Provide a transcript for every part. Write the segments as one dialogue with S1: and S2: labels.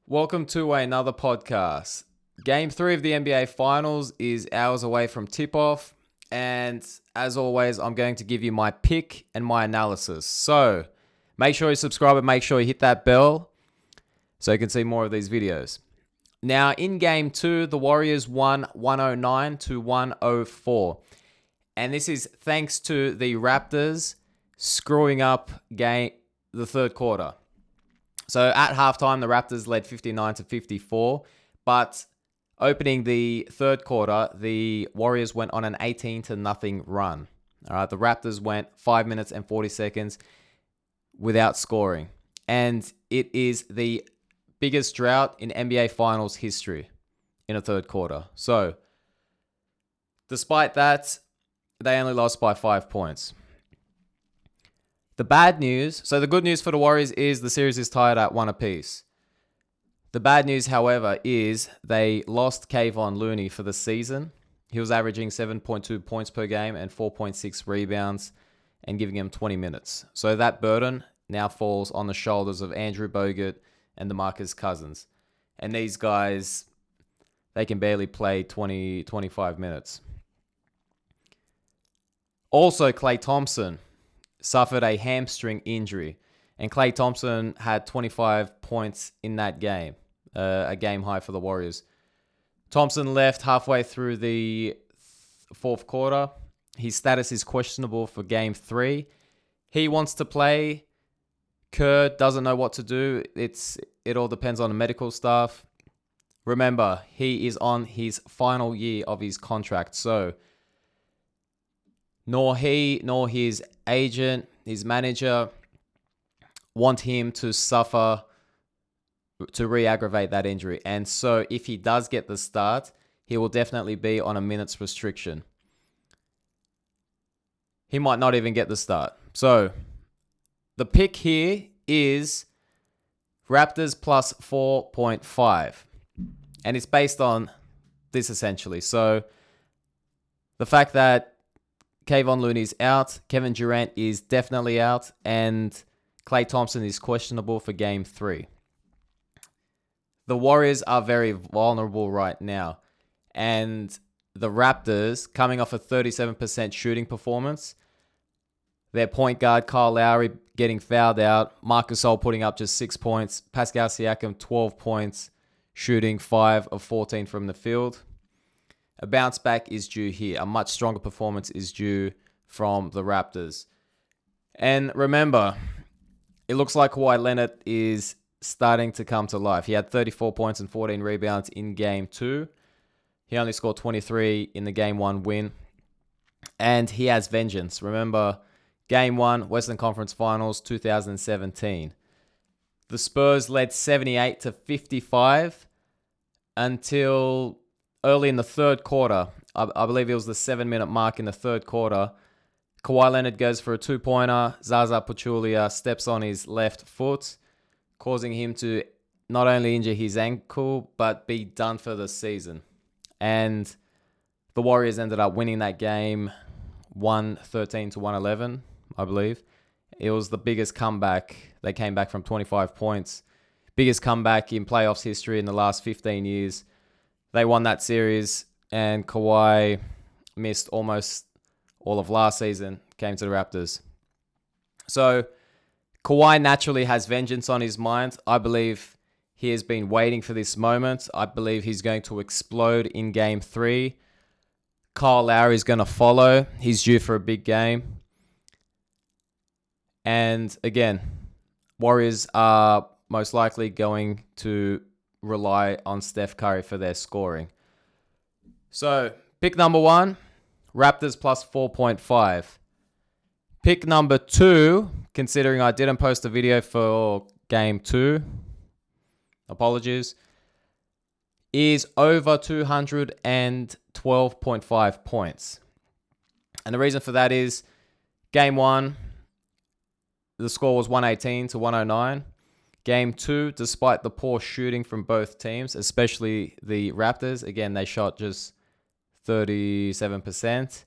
S1: Welcome to another podcast. Game 3 of the NBA Finals is hours away from tip-off. And as always, I'm going to give you my pick and my analysis. So make sure you subscribe and make sure you hit that bell so you can see more of these videos. Now, in Game 2, the Warriors won 109 to 104. And this is thanks to the Raptors screwing up the third quarter. So at halftime, the Raptors led 59 to 54, but opening the third quarter, the Warriors went on an 18 to nothing run. All right, the Raptors went 5 minutes and 40 seconds without scoring, and it is the biggest drought in NBA Finals history in a third quarter. So despite that, they only lost by 5 points. The bad news, so the good news for the Warriors is the series is tied at 1 apiece. The bad news, however, is they lost Kevon Looney for the season. He was averaging 7.2 points per game and 4.6 rebounds and giving him 20 minutes. So that burden now falls on the shoulders of Andrew Bogut and DeMarcus Cousins. And these guys, they can barely play 25 minutes. Also, Klay Thompson suffered a hamstring injury, and Klay Thompson had 25 points in that game, a game high for the Warriors. Thompson left halfway through the fourth quarter. His status is questionable for Game 3. He wants to play. Kerr doesn't know what to do. It all depends on the medical staff. Remember, he is on his final year of his contract, so nor he nor his agent, his manager, want him to suffer, to re-aggravate that injury. And so if he does get the start, he will definitely be on a minutes restriction. He might not even get the start. So the pick here is Raptors plus 4.5. And it's based on this essentially. So the fact that Kevon Looney's out, Kevin Durant is definitely out, and Klay Thompson is questionable for Game 3. The Warriors are very vulnerable right now, and the Raptors, coming off a 37% shooting performance, their point guard Kyle Lowry getting fouled out, Marc Gasol putting up just 6 points, Pascal Siakam 12 points, shooting 5 of 14 from the field. A bounce back is due here. A much stronger performance is due from the Raptors. And remember, it looks like Kawhi Leonard is starting to come to life. He had 34 points and 14 rebounds in Game 2. He only scored 23 in the Game 1 win. And he has vengeance. Remember, Game 1, Western Conference Finals, 2017. The Spurs led 78 to 55 until early in the third quarter. I believe it was the 7-minute mark in the third quarter. Kawhi Leonard goes for a two-pointer. Zaza Pachulia steps on his left foot, causing him to not only injure his ankle, but be done for the season. And the Warriors ended up winning that game 113 to 111, I believe. It was the biggest comeback. They came back from 25 points. Biggest comeback in playoffs history in the last 15 years. They won that series, and Kawhi missed almost all of last season, came to the Raptors. So Kawhi naturally has vengeance on his mind. I believe he has been waiting for this moment. I believe he's going to explode in Game 3. Kyle Lowry is going to follow. He's due for a big game. And again, Warriors are most likely going to rely on Steph Curry for their scoring. So, pick number 1, Raptors plus 4.5. Pick number 2, considering I didn't post a video for Game 2, apologies, is over 212.5 points. And the reason for that is Game 1, the score was 118 to 109. Game 2, despite the poor shooting from both teams, especially the Raptors, again, they shot just 37%.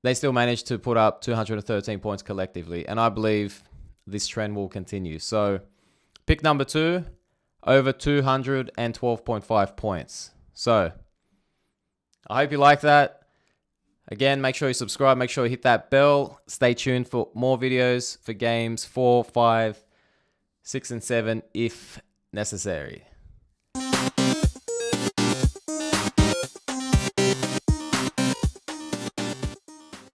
S1: They still managed to put up 213 points collectively, and I believe this trend will continue. So, pick number 2, over 212.5 points. So, I hope you like that. Again, make sure you subscribe. Make sure you hit that bell. Stay tuned for more videos for games 4, 5, 6, and 7 if necessary.